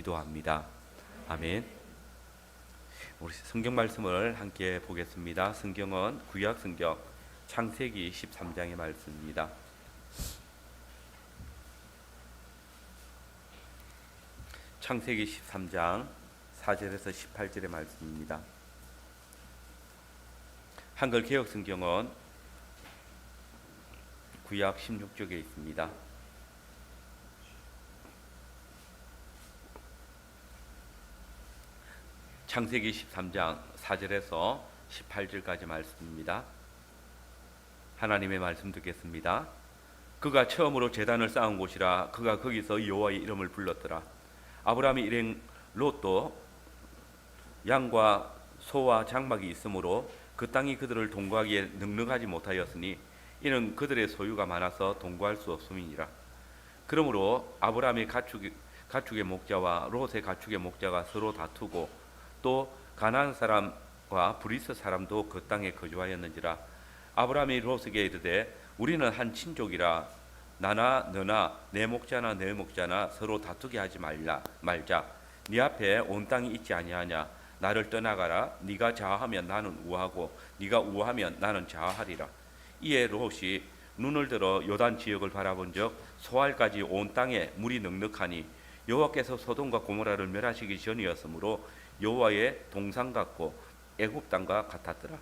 기도합니다. 아멘. 우리 성경 말씀을 함께 보겠습니다. 성경은 구약 성경 창세기 13장의 말씀입니다. 창세기 13장 4절에서 18절의 말씀입니다. 한글 개역 성경은 구약 16쪽에 있습니다. 창세기 13장 4절에서 18절까지 말씀입니다. 하나님의 말씀 듣겠습니다. 그가 처음으로 제단을 쌓은 곳이라 그가 거기서 여호와의 이름을 불렀더라. 아브라함이 일행 롯도 양과 소와 장막이 있으므로 그 땅이 그들을 동거하기에 넉넉하지 못하였으니 이는 그들의 소유가 많아서 동거할 수 없음이니라. 그러므로 아브라함의 가축의 목자와 롯의 가축의 목자가 서로 다투고 또 가나안 사람과 브리스 사람도 그 땅에 거주하였는지라. 아브라함이 롯에게 이르되 우리는 한 친족이라 나나 너나 내 목자나 내 목자나 서로 다투게 하지 말자. 네 앞에 온 땅이 있지 아니하냐. 나를 떠나가라. 네가 좌하면 나는 우하고 네가 우하면 나는 좌하리라. 이에 롯이 눈을 들어 요단 지역을 바라본즉 소알까지 온 땅에 물이 넉넉하니 여호와께서 소돔과 고모라를 멸하시기 전이었으므로 여호와의 동상 같고 애굽 땅과 같았더라.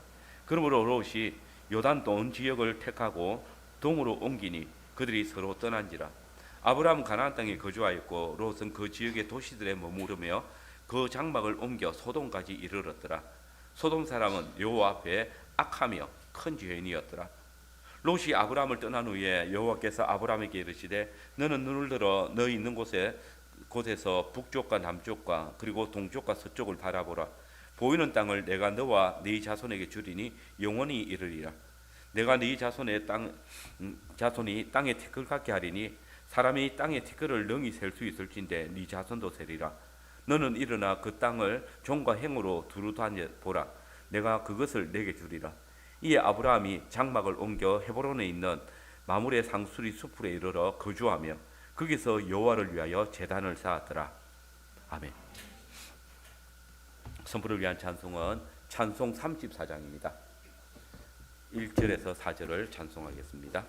그러므로 롯이 요단 온 지역을 택하고 동으로 옮기니 그들이 서로 떠난지라. 아브라함은 가나안 땅에 거주하였고 롯은 그 지역의 도시들에 머무르며 그 장막을 옮겨 소돔까지 이르렀더라. 소돔 사람은 여호와 앞에 악하며 큰 죄인이었더라. 롯이 아브라함을 떠난 후에 여호와께서 아브라함에게 이르시되 너는 눈을 들어 너희 있는 곳에서 북쪽과 남쪽과 그리고 동쪽과 서쪽을 바라보라. 보이는 땅을 내가 너와 네 자손에게 주리니 영원히 이르리라. 내가 네 자손이 땅에 티끌 같게 하리니 사람이 땅에 티끌을 능히 셀 수 있을진데 네 자손도 세리라. 너는 일어나 그 땅을 종과 행으로 두루 다녀 보라. 내가 그것을 내게 주리라. 이에 아브라함이 장막을 옮겨 헤브론에 있는 마므레 상수리 숲에 이르러 거주하며 거기서 여호와를 위하여 제단을 쌓았더라. 아멘. 선포를 위한 찬송은 찬송 34장입니다. 1절에서 4절을 찬송하겠습니다.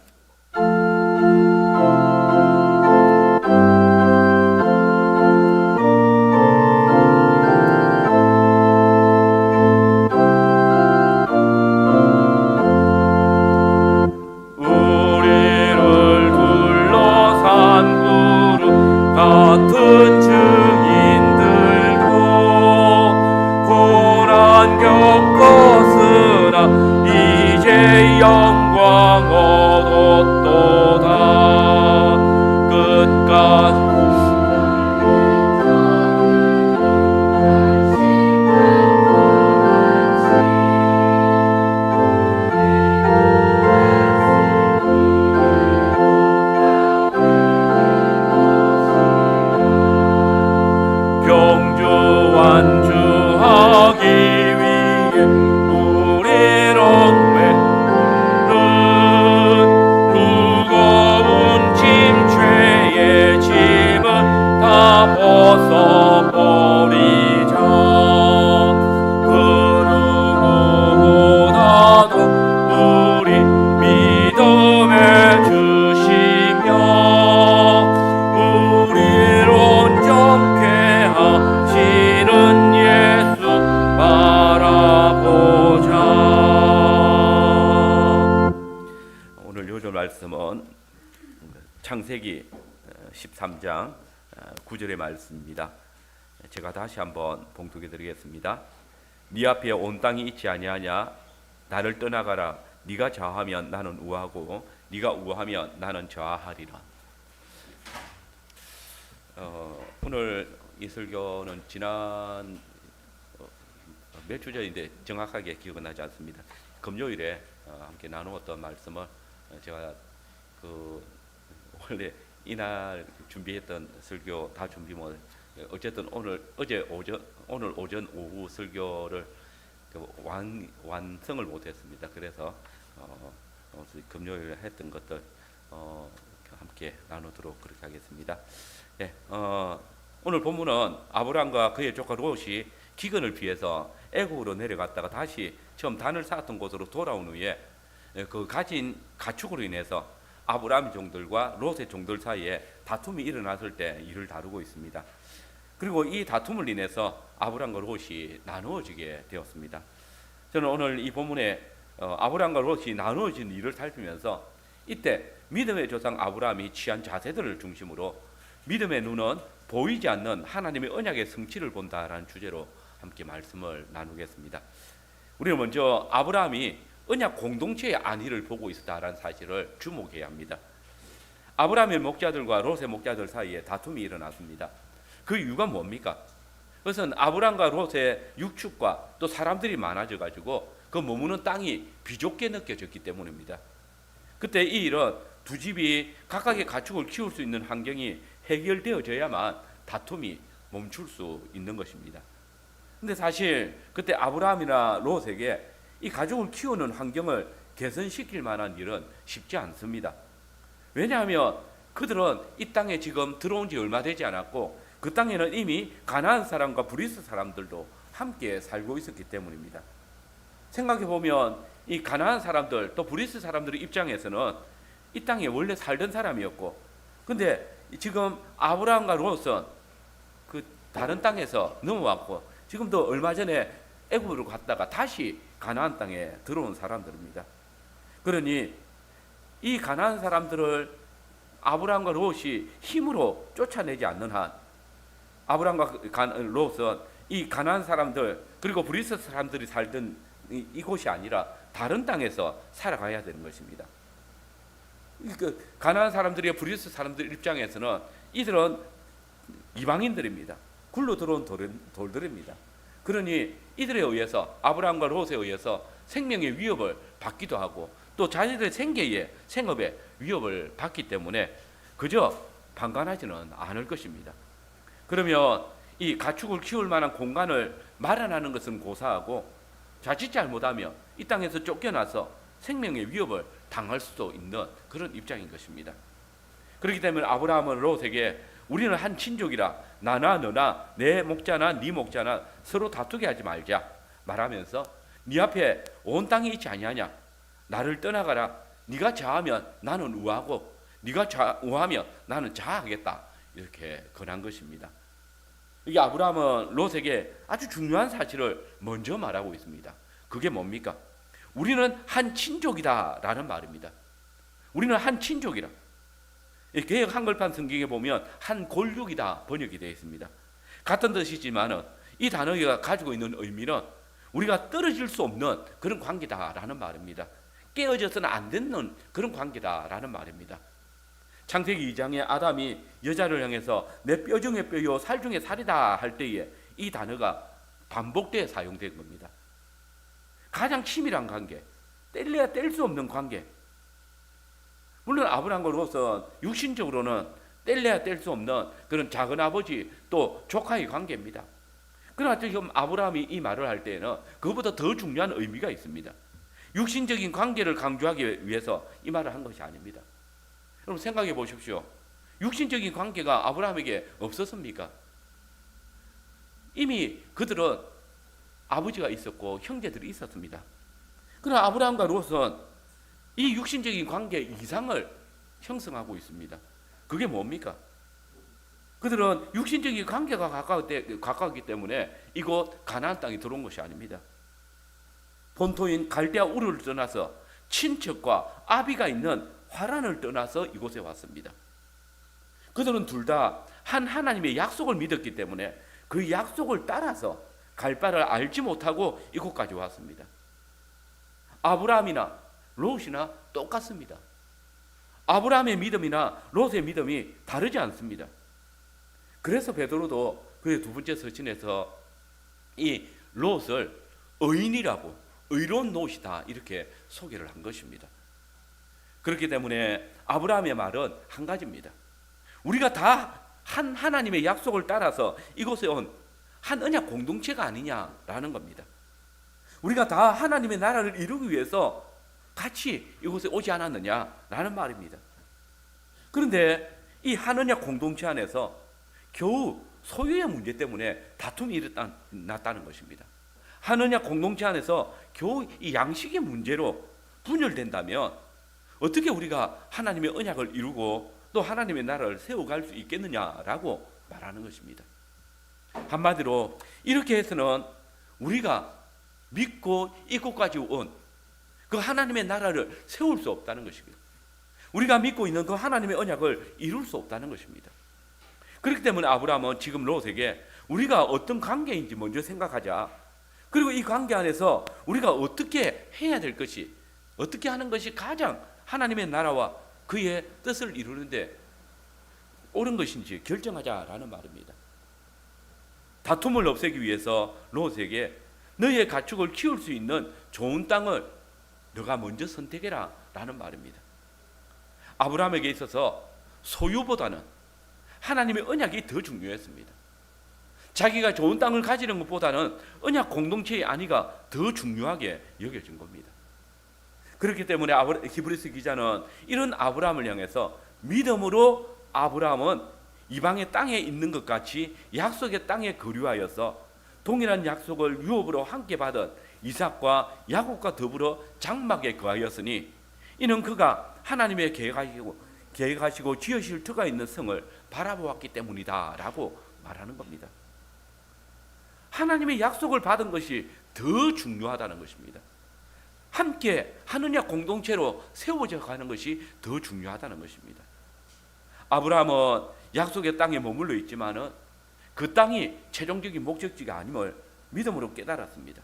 창세기 13장 9절의 말씀입니다. 제가 다시 한번 봉독해 드리겠습니다. 네 앞에 온 땅이 있지 아니하냐. 나를 떠나가라. 네가 좌하면 나는 우하고 네가 우하면 나는 좌하리라. 오늘 이 설교는 지난 몇 주 전인데 정확하게 기억은 나지 않습니다. 금요일에 함께 나누었던 말씀을 제가 원래 이날 준비했던 설교 다 준비 못. 어쨌든 오늘 오전 오후 설교를 완성을 못했습니다. 그래서 금요일에 했던 것들 함께 나누도록 그렇게 하겠습니다. 네, 오늘 본문은 아브라함과 그의 조카 롯이 기근을 피해서 애국으로 내려갔다가 다시 처음 단을 쌓았던 곳으로 돌아온 후에 그 가진 가축으로 인해서 아브라함 종들과 롯의 종들 사이에 다툼이 일어났을 때 이를 다루고 있습니다. 그리고 이 다툼을 인해서 아브라함과 롯이 나누어지게 되었습니다. 저는 오늘 이 본문에 아브라함과 롯이 나누어진 일을 살피면서 이때 믿음의 조상 아브라함이 취한 자세들을 중심으로 믿음의 눈은 보이지 않는 하나님의 언약의 성취를 본다라는 주제로 함께 말씀을 나누겠습니다. 우리는 먼저 아브라함이 언약 공동체의 안위를 보고 있었다라는 사실을 주목해야 합니다. 아브라함의 목자들과 롯의 목자들 사이에 다툼이 일어났습니다. 그 이유가 뭡니까? 그것은 아브라함과 롯의 육축과 또 사람들이 많아져 가지고 그 머무는 땅이 비좁게 느껴졌기 때문입니다. 그때 이 일은 두 집이 각각의 가축을 키울 수 있는 환경이 해결되어져야만 다툼이 멈출 수 있는 것입니다. 근데 사실 그때 아브라함이나 롯에게 이 가족을 키우는 환경을 개선시킬 만한 일은 쉽지 않습니다. 왜냐하면 그들은 이 땅에 지금 들어온 지 얼마 되지 않았고 그 땅에는 이미 가나안 사람과 브리스 사람들도 함께 살고 있었기 때문입니다. 생각해 보면 이 가나안 사람들 또 브리스 사람들의 입장에서는 이 땅에 원래 살던 사람이었고, 근데 지금 아브라함과 롯은 그 다른 땅에서 넘어왔고 지금도 얼마 전에 애굽으로 갔다가 다시 가나안 땅에 들어온 사람들입니다. 그러니 이 가나안 사람들을 아브라함과 롯이 힘으로 쫓아내지 않는 한 아브라함과 롯은 이 가나안 사람들 그리고 브리스 사람들이 살던 이곳이 아니라 다른 땅에서 살아가야 되는 것입니다. 그 가나안 사람들이 브리스 사람들 입장에서는 이들은 이방인들입니다. 굴러 들어온 돌들입니다. 그러니 이들에 의해서 아브라함과 롯에 의해서 생명의 위협을 받기도 하고 또 자신들의 생업에 위협을 받기 때문에 그저 방관하지는 않을 것입니다. 그러면 이 가축을 키울 만한 공간을 마련하는 것은 고사하고 자칫 잘못하면 이 땅에서 쫓겨나서 생명의 위협을 당할 수도 있는 그런 입장인 것입니다. 그렇기 때문에 아브라함은 롯에게 우리는 한 친족이라 나나 너나 내 목자나 네 목자나 서로 다투게 하지 말자 말하면서 네 앞에 온 땅이 있지 아니하냐 나를 떠나가라 네가 좌하면 나는 우하고 네가 우하면 나는 좌하겠다 이렇게 권한 것입니다. 이게 아브라함은 롯에게 아주 중요한 사실을 먼저 말하고 있습니다. 그게 뭡니까? 우리는 한 친족이다라는 말입니다. 우리는 한 친족이라. 개역 한글판 성경에 보면 한 골육이다 번역이 되어 있습니다. 같은 뜻이지만은 이 단어가 가지고 있는 의미는 우리가 떨어질 수 없는 그런 관계다라는 말입니다. 깨어져서는 안 되는 그런 관계다라는 말입니다. 창세기 2장에 아담이 여자를 향해서 내 뼈 중에 뼈요 살 중에 살이다 할 때에 이 단어가 반복되어 사용된 겁니다. 가장 치밀한 관계, 뗄래야 뗄 수 없는 관계. 물론 아브라함과 롯은 육신적으로는 뗄래야 뗄 수 없는 그런 작은 아버지 또 조카의 관계입니다. 그러나 지금 아브라함이 이 말을 할 때에는 그것보다 더 중요한 의미가 있습니다. 육신적인 관계를 강조하기 위해서 이 말을 한 것이 아닙니다. 여러분 생각해 보십시오. 육신적인 관계가 아브라함에게 없었습니까? 이미 그들은 아버지가 있었고 형제들이 있었습니다. 그러나 아브라함과 롯은 이 육신적인 관계 이상을 형성하고 있습니다. 그게 뭡니까? 그들은 육신적인 관계가 가까웠기 때문에 이곳 가나안 땅에 들어온 것이 아닙니다. 본토인 갈대아 우르를 떠나서 친척과 아비가 있는 화란을 떠나서 이곳에 왔습니다. 그들은 둘 다 한 하나님의 약속을 믿었기 때문에 그 약속을 따라서 갈 바를 알지 못하고 이곳까지 왔습니다. 아브라함이나 롯이나 똑같습니다. 아브라함의 믿음이나 롯의 믿음이 다르지 않습니다. 그래서 베드로도 그의 두 번째 서신에서 이 롯을 의인이라고 의로운 롯이다 이렇게 소개를 한 것입니다. 그렇기 때문에 아브라함의 말은 한 가지입니다. 우리가 다 한 하나님의 약속을 따라서 이곳에 온 한 언약 공동체가 아니냐라는 겁니다. 우리가 다 하나님의 나라를 이루기 위해서 같이 이곳에 오지 않았느냐라는 말입니다. 그런데 이 한 언약 공동체 안에서 겨우 소유의 문제 때문에 다툼이 일어났다는 것입니다. 한 언약 공동체 안에서 겨우 이 양식의 문제로 분열된다면 어떻게 우리가 하나님의 언약을 이루고 또 하나님의 나라를 세워갈 수 있겠느냐라고 말하는 것입니다. 한마디로 이렇게 해서는 우리가 믿고 이곳까지 온 그 하나님의 나라를 세울 수 없다는 것입니다. 우리가 믿고 있는 그 하나님의 언약을 이룰 수 없다는 것입니다. 그렇기 때문에 아브라함은 지금 롯에게 우리가 어떤 관계인지 먼저 생각하자. 그리고 이 관계 안에서 우리가 어떻게 해야 될 것이, 어떻게 하는 것이 가장 하나님의 나라와 그의 뜻을 이루는데 옳은 것인지 결정하자라는 말입니다. 다툼을 없애기 위해서 롯에게 너의 가축을 키울 수 있는 좋은 땅을 너가 먼저 선택해라 라는 말입니다. 아브라함에게 있어서 소유보다는 하나님의 언약이 더 중요했습니다. 자기가 좋은 땅을 가지는 것보다는 언약 공동체의 안위가 더 중요하게 여겨진 겁니다. 그렇기 때문에 히브리서 기자는 이런 아브라함을 향해서 믿음으로 아브라함은 이방의 땅에 있는 것 같이 약속의 땅에 거류하여서 동일한 약속을 유업으로 함께 받은 이삭과 야곱과 더불어 장막에 거하였으니 이는 그가 하나님의 계획하시고 지으실 터가 있는 성을 바라보았기 때문이다 라고 말하는 겁니다. 하나님의 약속을 받은 것이 더 중요하다는 것입니다. 함께 한 언약 공동체로 세워져 가는 것이 더 중요하다는 것입니다. 아브라함은 약속의 땅에 머물러 있지만은 그 땅이 최종적인 목적지가 아님을 믿음으로 깨달았습니다.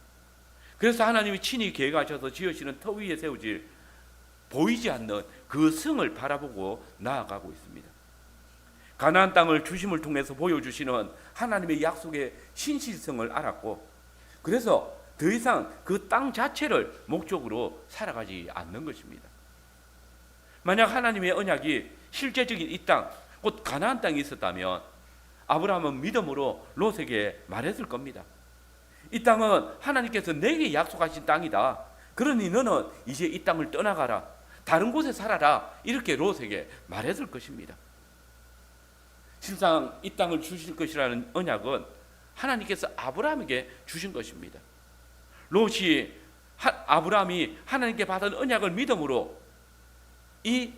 그래서 하나님이 친히 계획하셔서 지으시는 터 위에 세워질 보이지 않는 그 성을 바라보고 나아가고 있습니다. 가나안 땅을 주심을 통해서 보여주시는 하나님의 약속의 신실성을 알았고, 그래서 더 이상 그 땅 자체를 목적으로 살아가지 않는 것입니다. 만약 하나님의 언약이 실제적인 이 땅, 곧 가나안 땅이 있었다면 아브라함은 믿음으로 롯에게 말했을 겁니다. 이 땅은 하나님께서 내게 약속하신 땅이다. 그러니 너는 이제 이 땅을 떠나가라. 다른 곳에 살아라. 이렇게 롯에게 말했을 것입니다. 실상 이 땅을 주실 것이라는 언약은 하나님께서 아브라함에게 주신 것입니다. 아브라함이 하나님께 받은 언약을 믿음으로 이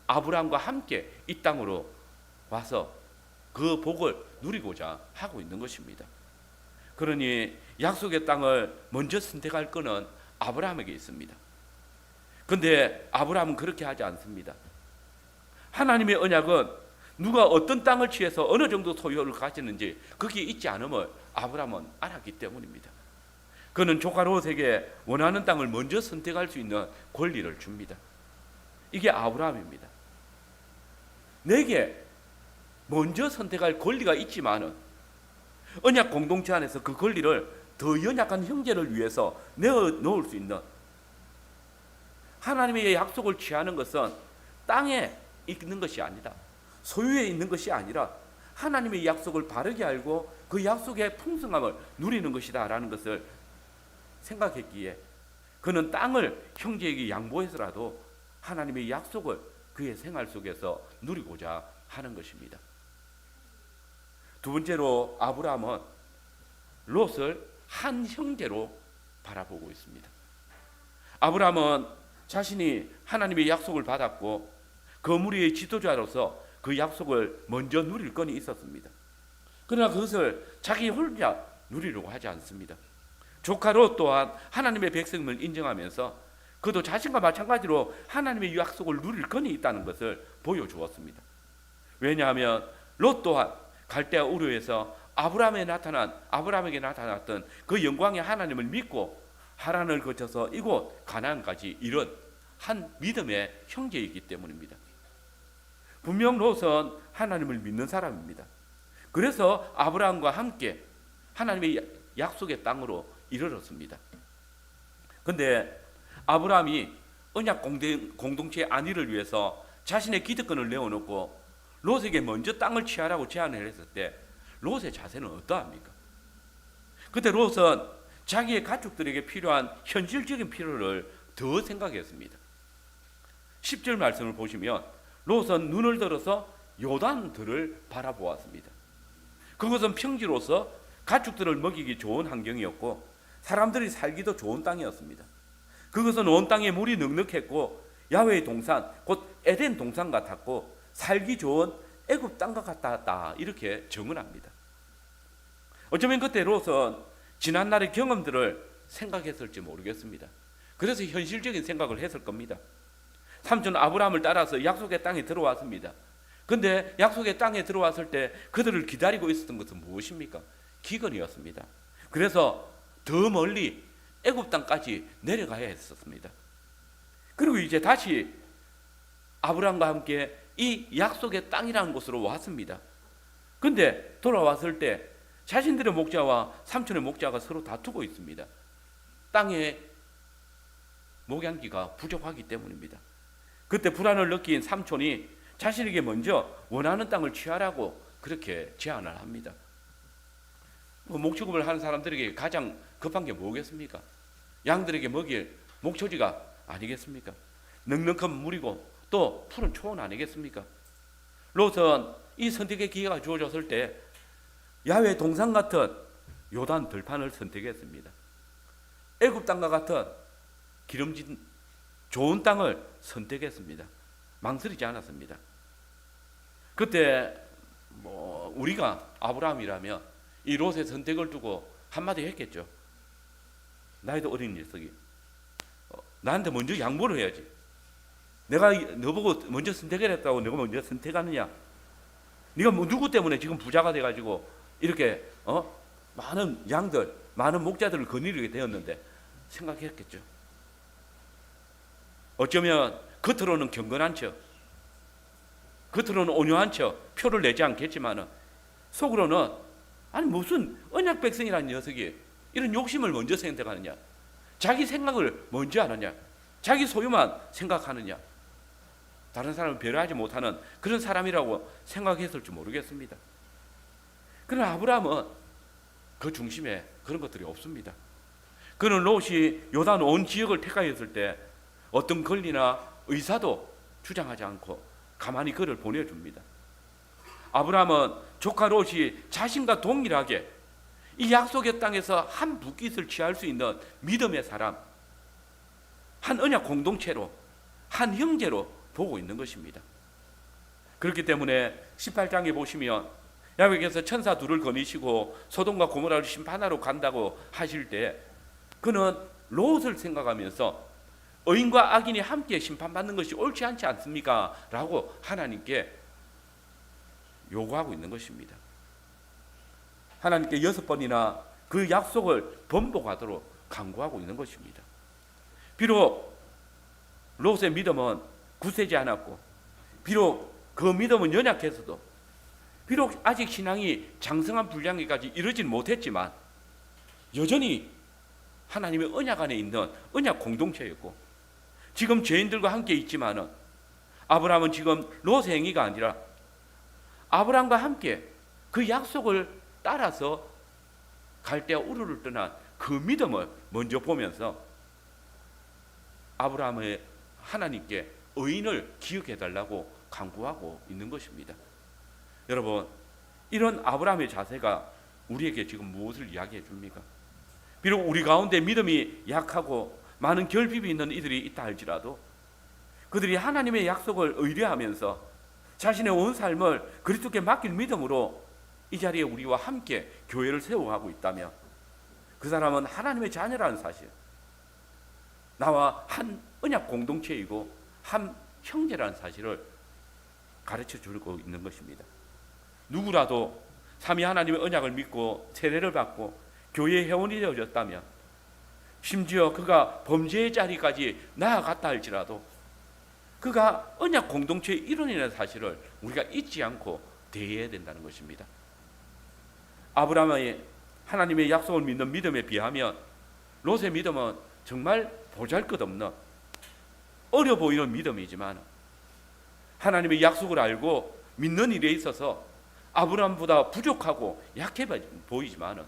아브라함과 함께 이 땅으로 와서 그 복을 누리고자 하고 있는 것입니다. 그러니 약속의 땅을 먼저 선택할 것은 아브라함에게 있습니다. 그런데 아브라함은 그렇게 하지 않습니다. 하나님의 언약은 누가 어떤 땅을 취해서 어느 정도 소유를 가지는지 거기에 있지 않음을 아브라함은 알았기 때문입니다. 그는 조카 롯에게 원하는 땅을 먼저 선택할 수 있는 권리를 줍니다. 이게 아브라함입니다. 내게 먼저 선택할 권리가 있지만은 언약 공동체 안에서 그 권리를 더 연약한 형제를 위해서 내어놓을 수 있는, 하나님의 약속을 취하는 것은 땅에 있는 것이 아니다, 소유에 있는 것이 아니라 하나님의 약속을 바르게 알고 그 약속의 풍성함을 누리는 것이다 라는 것을 생각했기에 그는 땅을 형제에게 양보해서라도 하나님의 약속을 그의 생활 속에서 누리고자 하는 것입니다. 두 번째로 아브라함은 롯을 한 형제로 바라보고 있습니다. 아브라함은 자신이 하나님의 약속을 받았고 그 무리의 지도자로서 그 약속을 먼저 누릴 건이 있었습니다. 그러나 그것을 자기 혼자 누리려고 하지 않습니다. 조카 롯 또한 하나님의 백성임을 인정하면서 그도 자신과 마찬가지로 하나님의 약속을 누릴 건이 있다는 것을 보여주었습니다. 왜냐하면 롯 또한 갈대아 우르에서 아브라함에게 나타났던 그 영광의 하나님을 믿고 하란을 거쳐서 이곳 가나안까지 이른 한 믿음의 형제이기 때문입니다. 분명 롯은 하나님을 믿는 사람입니다. 그래서 아브라함과 함께 하나님의 약속의 땅으로 이르렀습니다. 그런데 아브라함이 언약 공동체의 안위를 위해서 자신의 기득권을 내어놓고 롯에게 먼저 땅을 취하라고 제안을 했을 때 롯의 자세는 어떠합니까? 그때 롯은 자기의 가족들에게 필요한 현실적인 필요를 더 생각했습니다. 10절 말씀을 보시면 롯은 눈을 들어서 요단들을 바라보았습니다. 그것은 평지로서 가축들을 먹이기 좋은 환경이었고 사람들이 살기도 좋은 땅이었습니다. 그것은 온 땅에 물이 넉넉했고 야훼의 동산, 곧 에덴 동산 같았고 살기 좋은 애굽 땅과 같았다, 이렇게 정언합니다. 어쩌면 그때 롯은 지난날의 경험들을 생각했을지 모르겠습니다. 그래서 현실적인 생각을 했을 겁니다. 삼촌 아브라함을 따라서 약속의 땅에 들어왔습니다. 근데 약속의 땅에 들어왔을 때 그들을 기다리고 있었던 것은 무엇입니까? 기근이었습니다. 그래서 더 멀리 애굽 땅까지 내려가야 했었습니다. 그리고 이제 다시 아브라함과 함께 이 약속의 땅이라는 곳으로 왔습니다. 근데 돌아왔을 때 자신들의 목자와 삼촌의 목자가 서로 다투고 있습니다. 땅에 목양기가 부족하기 때문입니다. 그때 불안을 느낀 삼촌이 자신에게 먼저 원하는 땅을 취하라고 그렇게 제안을 합니다. 목축업을 하는 사람들에게 가장 급한 게 뭐겠습니까? 양들에게 먹일 목초지가 아니겠습니까? 넉넉한 물이고 또 푸른 초원 아니겠습니까? 롯은 이 선택의 기회가 주어졌을 때 야훼 동산 같은 요단 들판을 선택했습니다. 애굽 땅과 같은 기름진 좋은 땅을 선택했습니다. 망설이지 않았습니다. 그때 우리가 아브라함이라면 이 롯의 선택을 두고 한마디 했겠죠. 나이도 어린 녀석이 나한테 먼저 양보를 해야지. 내가 너보고 먼저 선택을 했다고 내가 먼저 선택하느냐? 네가 누구 때문에 지금 부자가 돼가지고 이렇게 많은 양들, 많은 목자들을 거느리게 되었는데 생각했겠죠. 어쩌면 겉으로는 경건한 척, 겉으로는 온유한 척 표를 내지 않겠지만 속으로는 아니 무슨 언약 백성이라는 녀석이 이런 욕심을 먼저 선택하느냐, 자기 생각을 먼저 하느냐, 자기 소유만 생각하느냐, 다른 사람을 배려하지 못하는 그런 사람이라고 생각했을지 모르겠습니다. 그러나 아브라함은 그 중심에 그런 것들이 없습니다. 그는 롯이 요단 온 지역을 택하였을 때 어떤 권리나 의사도 주장하지 않고 가만히 그를 보내줍니다. 아브라함은 조카 롯이 자신과 동일하게 이 약속의 땅에서 한 붓깃을 취할 수 있는 믿음의 사람, 한 언약 공동체로, 한 형제로 보고 있는 것입니다. 그렇기 때문에 18장에 보시면 야훼께서 천사 둘을 거니시고 소돔과 고모라를 심판하러 간다고 하실 때 그는 롯을 생각하면서 의인과 악인이 함께 심판받는 것이 옳지 않지 않습니까? 라고 하나님께 요구하고 있는 것입니다. 하나님께 6번이나 그 약속을 번복하도록 강구하고 있는 것입니다. 비록 롯의 믿음은 굳세지 않았고 비록 그 믿음은 연약해서도 비록 아직 신앙이 장성한 분량에까지 이르진 못했지만 여전히 하나님의 언약 안에 있는 언약 공동체였고 지금 죄인들과 함께 있지만은 아브라함은 지금 롯의 행위가 아니라 아브라함과 함께 그 약속을 따라서 갈대아 우르를 떠난 그 믿음을 먼저 보면서 아브라함의 하나님께 의인을 기억해달라고 간구하고 있는 것입니다. 여러분, 이런 아브라함의 자세가 우리에게 지금 무엇을 이야기해 줍니까? 비록 우리 가운데 믿음이 약하고 많은 결핍이 있는 이들이 있다 할지라도 그들이 하나님의 약속을 의뢰하면서 자신의 온 삶을 그리스도께 맡길 믿음으로 이 자리에 우리와 함께 교회를 세워가고 있다면 그 사람은 하나님의 자녀라는 사실, 나와 한 언약 공동체이고 한 형제라는 사실을 가르쳐 주고 있는 것입니다. 누구라도 삼위 하나님의 언약을 믿고 세례를 받고 교회의 회원이 되어졌다면 심지어 그가 범죄의 자리까지 나아갔다 할지라도 그가 언약 공동체의 일원이라는 사실을 우리가 잊지 않고 대해야 된다는 것입니다. 아브라함의 하나님의 약속을 믿는 믿음에 비하면 롯의 믿음은 정말 보잘것없는 어려 보이는 믿음이지만 하나님의 약속을 알고 믿는 일에 있어서 아브라함보다 부족하고 약해 보이지만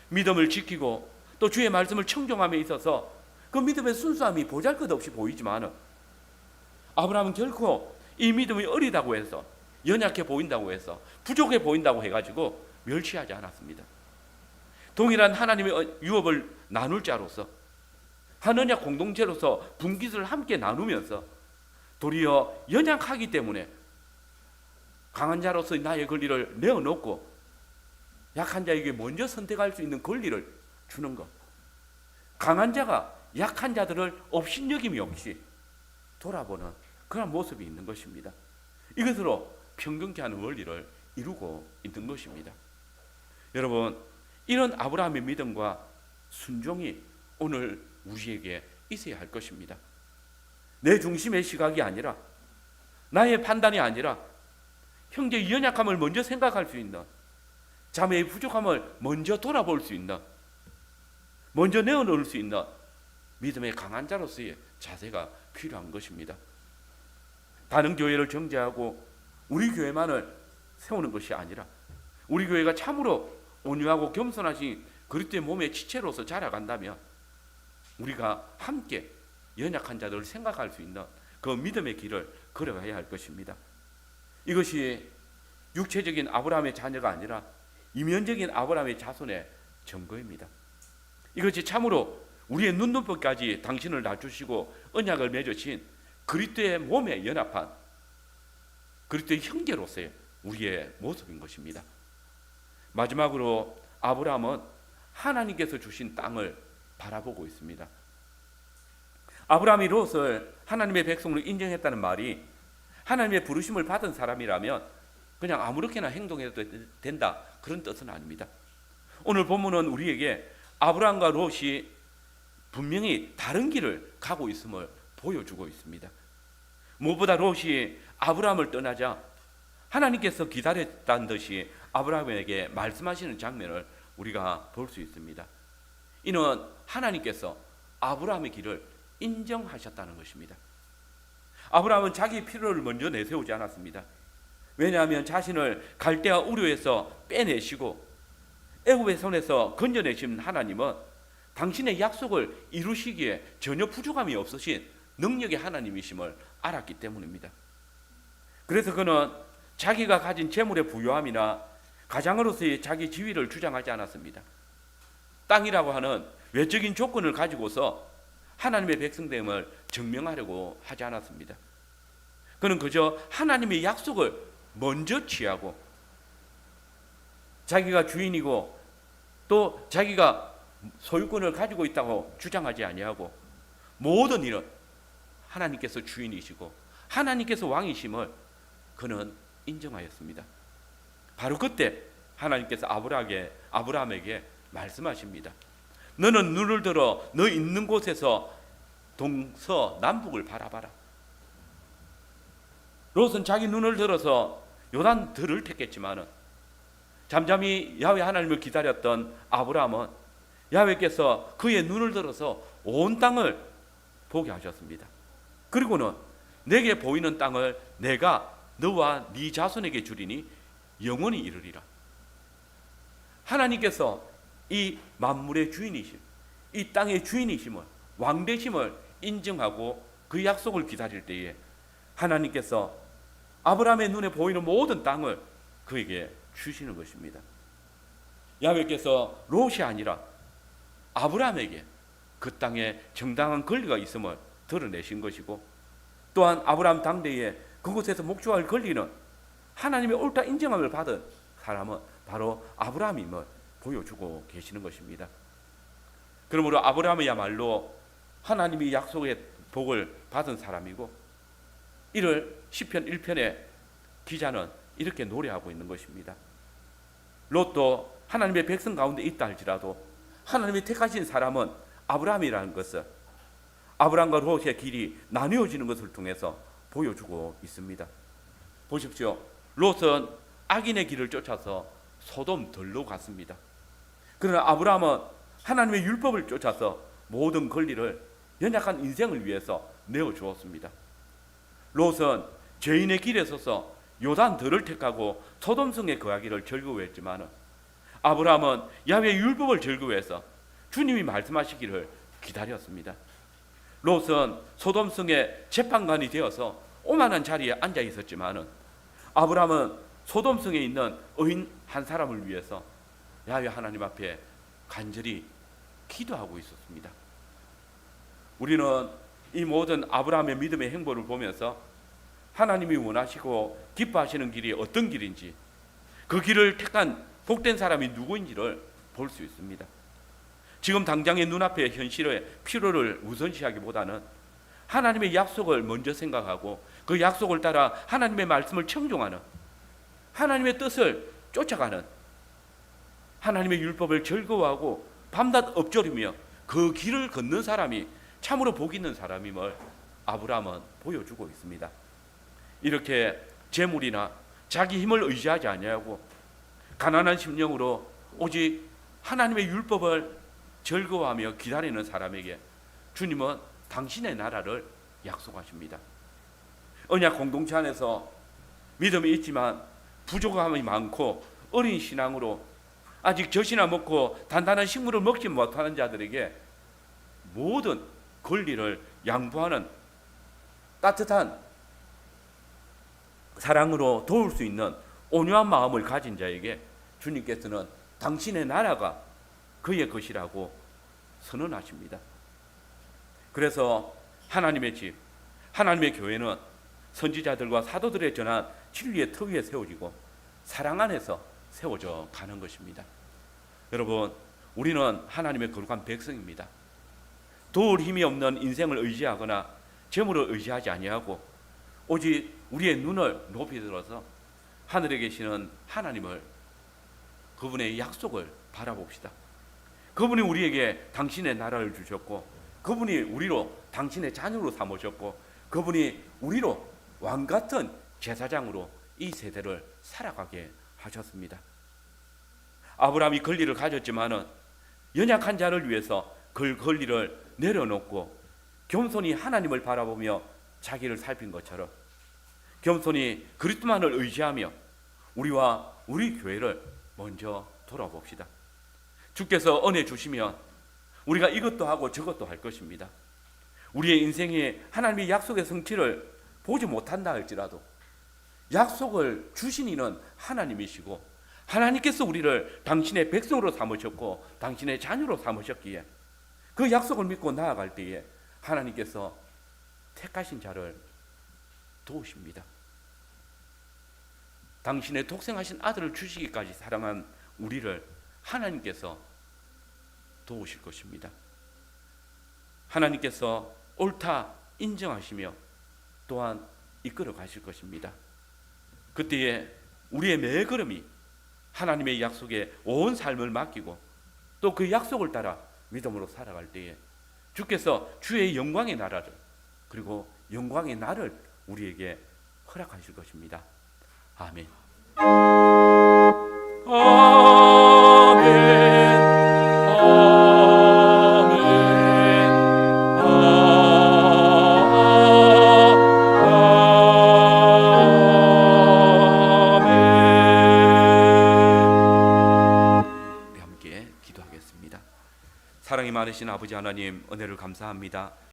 믿음을 지키고 또 주의 말씀을 청종함에 있어서 그 믿음의 순수함이 보잘것없이 보이지만 아브라함은 결코 이 믿음이 어리다고 해서 연약해 보인다고 해서 부족해 보인다고 해가지고 멸시하지 않았습니다. 동일한 하나님의 유업을 나눌 자로서 한 언약 공동체로서 분깃을 함께 나누면서 도리어 연약하기 때문에 강한 자로서 나의 권리를 내어놓고 약한 자에게 먼저 선택할 수 있는 권리를 주는 것. 강한 자가 약한 자들을 업신여김이 없이 돌아보는 그런 모습이 있는 것입니다. 이것으로 평등케 하는 원리를 이루고 있는 것입니다. 여러분, 이런 아브라함의 믿음과 순종이 오늘 우리에게 있어야 할 것입니다. 내 중심의 시각이 아니라, 나의 판단이 아니라 형제의 연약함을 먼저 생각할 수 있는, 자매의 부족함을 먼저 돌아볼 수 있는, 먼저 내어놓을 수 있는 믿음의 강한 자로서의 자세가 필요한 것입니다. 다른 교회를 정죄하고 우리 교회만을 세우는 것이 아니라 우리 교회가 참으로 온유하고 겸손하신 그리스도의 몸의 지체로서 자라간다면 우리가 함께 연약한 자들을 생각할 수 있는 그 믿음의 길을 걸어가야 할 것입니다. 이것이 육체적인 아브라함의 자녀가 아니라 이면적인 아브라함의 자손의 증거입니다. 이것이 참으로 우리의 눈높이까지 당신을 낮추시고 언약을 맺으신 그리스도의 몸에 연합한 그리스도의 형제로서의 우리의 모습인 것입니다. 마지막으로 아브라함은 하나님께서 주신 땅을 바라보고 있습니다. 아브라함이 롯을 하나님의 백성으로 인정했다는 말이 하나님의 부르심을 받은 사람이라면 그냥 아무렇게나 행동해도 된다, 그런 뜻은 아닙니다. 오늘 본문은 우리에게 아브라함과 롯이 분명히 다른 길을 가고 있음을 보여주고 있습니다. 무엇보다 롯이 아브라함을 떠나자 하나님께서 기다렸다는 듯이 아브라함에게 말씀하시는 장면을 우리가 볼 수 있습니다. 이는 하나님께서 아브라함의 길을 인정하셨다는 것입니다. 아브라함은 자기 필요를 먼저 내세우지 않았습니다. 왜냐하면 자신을 갈대아 우르에서 빼내시고 애굽의 손에서 건져내신 하나님은 당신의 약속을 이루시기에 전혀 부족함이 없으신 능력의 하나님이심을 알았기 때문입니다. 그래서 그는 자기가 가진 재물의 부유함이나 가장으로서의 자기 지위를 주장하지 않았습니다. 땅이라고 하는 외적인 조건을 가지고서 하나님의 백성됨을 증명하려고 하지 않았습니다. 그는 그저 하나님의 약속을 먼저 취하고 자기가 주인이고 또 자기가 소유권을 가지고 있다고 주장하지 아니하고 모든 일은 하나님께서 주인이시고 하나님께서 왕이심을 그는 인정하였습니다. 바로 그때 하나님께서 아브라함에게 말씀하십니다. 너는 눈을 들어 너 있는 곳에서 동서남북을 바라봐라. 롯은 자기 눈을 들어서 요단 들을 택했지만은 잠잠히 야훼 하나님을 기다렸던 아브라함은 야훼께서 그의 눈을 들어서 온 땅을 보게 하셨습니다. 그리고는 내게 보이는 땅을 내가 너와 네 자손에게 주리니 영원히 이르리라. 하나님께서 이 만물의 주인이심, 이 땅의 주인이심을, 왕되심을 인정하고 그 약속을 기다릴 때에 하나님께서 아브라함의 눈에 보이는 모든 땅을 그에게 주시는 것입니다. 야훼께서 롯이 아니라 아브라함에게 그 땅에 정당한 권리가 있음을 드러내신 것이고, 또한 아브라함 당대에 그곳에서 목조할 권리는 하나님의 옳다 인정함을 받은 사람은 바로 아브라함임을 보여주고 계시는 것입니다. 그러므로 아브라함이야말로 하나님의 약속의 복을 받은 사람이고, 이를 시편 1편의 기자는 이렇게 노래하고 있는 것입니다. 롯도 하나님의 백성 가운데 있다 할지라도 하나님이 택하신 사람은 아브라함이라는 것을, 아브라함과 롯의 길이 나뉘어지는 것을 통해서 보여주고 있습니다. 보십시오. 롯은 악인의 길을 쫓아서 소돔들로 갔습니다. 그러나 아브라함은 하나님의 율법을 쫓아서 모든 권리를 연약한 인생을 위해서 내어주었습니다. 롯은 죄인의 길에 서서 요단들을 택하고 소돔성에 거하기를 즐거워했지만 아브라함은 야훼의 율법을 즐거워해서 주님이 말씀하시기를 기다렸습니다. 롯은 소돔성의 재판관이 되어서 오만한 자리에 앉아 있었지만 아브라함은 소돔성에 있는 의인 한 사람을 위해서 야훼 하나님 앞에 간절히 기도하고 있었습니다. 우리는 이 모든 아브라함의 믿음의 행보를 보면서 하나님이 원하시고 기뻐하시는 길이 어떤 길인지, 그 길을 택한 복된 사람이 누구인지를 볼 수 있습니다. 지금 당장의 눈앞의 현실의 필요를 우선시하기보다는 하나님의 약속을 먼저 생각하고 그 약속을 따라 하나님의 말씀을 청종하는, 하나님의 뜻을 쫓아가는, 하나님의 율법을 즐거워하고 밤낮 엎조리며 그 길을 걷는 사람이 참으로 복 있는 사람임을 아브라함은 보여주고 있습니다. 이렇게 재물이나 자기 힘을 의지하지 아니하고 가난한 심령으로 오직 하나님의 율법을 즐거워하며 기다리는 사람에게 주님은 당신의 나라를 약속하십니다. 언약 공동체 안에서 믿음이 있지만 부족함이 많고 어린 신앙으로 아직 젖이나 먹고 단단한 식물을 먹지 못하는 자들에게 모든 권리를 양보하는 따뜻한 사랑으로 도울 수 있는 온유한 마음을 가진 자에게 주님께서는 당신의 나라가 그의 것이라고 선언하십니다. 그래서 하나님의 집, 하나님의 교회는 선지자들과 사도들의 전한 진리의 터 위에 세워지고 사랑 안에서 세워져 가는 것입니다. 여러분, 우리는 하나님의 거룩한 백성입니다. 도울 힘이 없는 인생을 의지하거나 재물을 의지하지 아니하고 오직 우리의 눈을 높이 들어서 하늘에 계시는 하나님을, 그분의 약속을 바라봅시다. 그분이 우리에게 당신의 나라를 주셨고 그분이 우리로 당신의 자녀로 삼으셨고 그분이 우리로 왕같은 제사장으로 이 세대를 살아가게 하셨습니다. 아브라함이 권리를 가졌지만은 연약한 자를 위해서 그 권리를 내려놓고 겸손히 하나님을 바라보며 자기를 살핀 것처럼 겸손히 그리스도만을 의지하며 우리와 우리 교회를 먼저 돌아봅시다. 주께서 은혜 주시면 우리가 이것도 하고 저것도 할 것입니다. 우리의 인생에 하나님의 약속의 성취를 보지 못한다 할지라도 약속을 주신 이는 하나님이시고 하나님께서 우리를 당신의 백성으로 삼으셨고 당신의 자녀로 삼으셨기에 그 약속을 믿고 나아갈 때에 하나님께서 택하신 자를 도우십니다. 당신의 독생하신 아들을 주시기까지 사랑한 우리를 하나님께서 도우실 것입니다. 하나님께서 옳다 인정하시며 또한 이끌어 가실 것입니다. 그때에 우리의 매 걸음이 하나님의 약속에 온 삶을 맡기고 또 그 약속을 따라 믿음으로 살아갈 때에 주께서 주의 영광의 나라를 그리고 영광의 날을 우리에게 허락하실 것입니다. 아멘. 사랑이 많으신 아버지 하나님, 은혜를 감사합니다.